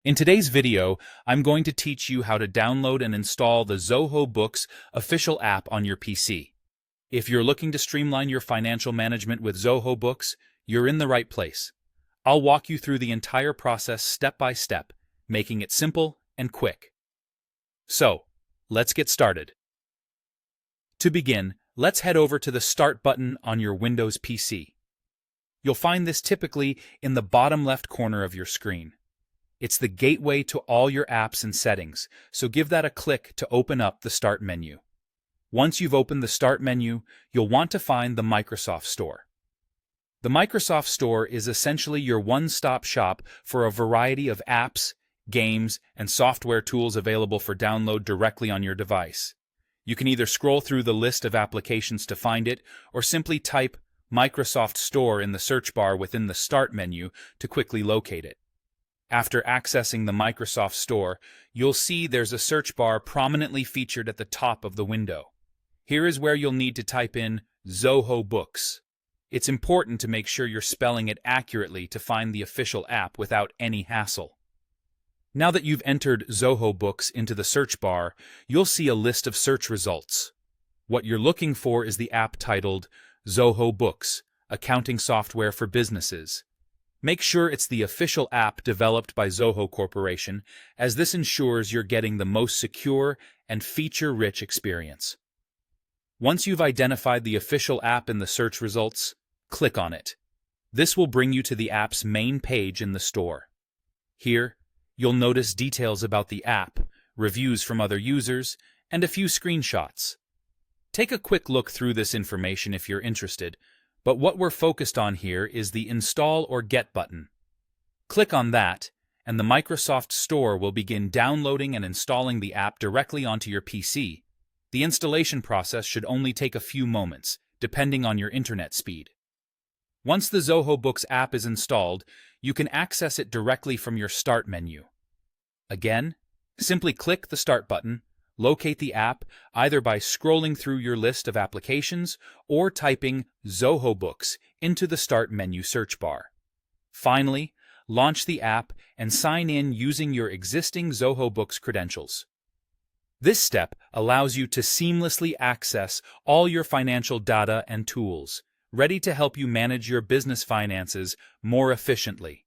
In today's video, I'm going to teach you how to download and install the Zoho Books official app on your PC. If you're looking to streamline your financial management with Zoho Books, you're in the right place. I'll walk you through the entire process step by step, making it simple and quick. So, let's get started. To begin, let's head over to the Start button on your Windows PC. You'll find this typically in the bottom left corner of your screen. It's the gateway to all your apps and settings, so give that a click to open up the Start menu. Once you've opened the Start menu, you'll want to find the Microsoft Store. The Microsoft Store is essentially your one-stop shop for a variety of apps, games, and software tools available for download directly on your device. You can either scroll through the list of applications to find it, or simply type Microsoft Store in the search bar within the Start menu to quickly locate it. After accessing the Microsoft Store, you'll see there's a search bar prominently featured at the top of the window. Here is where you'll need to type in Zoho Books. It's important to make sure you're spelling it accurately to find the official app without any hassle. Now that you've entered Zoho Books into the search bar, you'll see a list of search results. What you're looking for is the app titled Zoho Books, Accounting Software for Businesses. Make sure it's the official app developed by Zoho Corporation, as this ensures you're getting the most secure and feature-rich experience. Once you've identified the official app in the search results, click on it. This will bring you to the app's main page in the store. Here, you'll notice details about the app, reviews from other users, and a few screenshots. Take a quick look through this information if you're interested, but what we're focused on here is the Install or Get button. Click on that, and the Microsoft Store will begin downloading and installing the app directly onto your PC. The installation process should only take a few moments, depending on your internet speed. Once the Zoho Books app is installed, you can access it directly from your Start menu. Again, simply click the Start button, locate the app either by scrolling through your list of applications or typing Zoho Books into the Start menu search bar. Finally, launch the app and sign in using your existing Zoho Books credentials. This step allows you to seamlessly access all your financial data and tools, ready to help you manage your business finances more efficiently.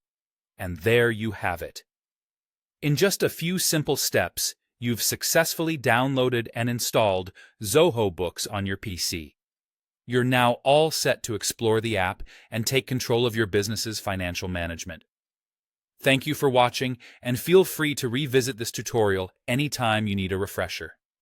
And there you have it. In just a few simple steps, you've successfully downloaded and installed Zoho Books on your PC. You're now all set to explore the app and take control of your business's financial management. Thank you for watching, and feel free to revisit this tutorial anytime you need a refresher.